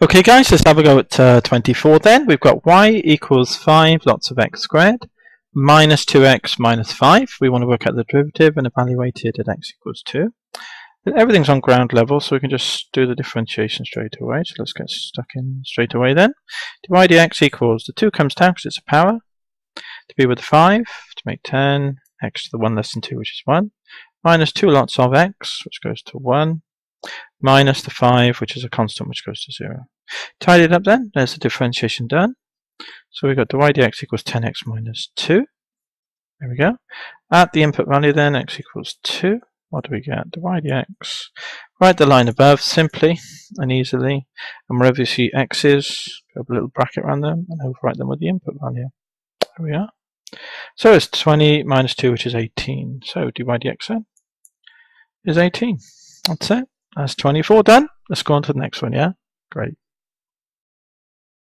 Okay guys, let's have a go at 24 then. We've got y equals 5 lots of x squared minus 2x minus 5. We want to work out the derivative and evaluate it at x equals 2. Everything's on ground level, so we can just do the differentiation straight away. So let's get stuck in straight away then. dy dx equals, the 2 comes down because it's a power, to be with the 5, to make 10, x to the 1 less than 2, which is 1, minus 2 lots of x, which goes to 1, minus the 5, which is a constant, which goes to 0. Tidy it up then, there's the differentiation done. So we've got dy dx equals 10x minus 2. There we go. At the input value then, x equals 2. What do we get? dy dx. Write the line above simply and easily. And wherever you see x's, put a little bracket around them and overwrite them with the input value. There we are. So it's 20 minus 2, which is 18. So dy dx then is 18. That's it. That's 24 done. Let's go on to the next one, yeah? Great.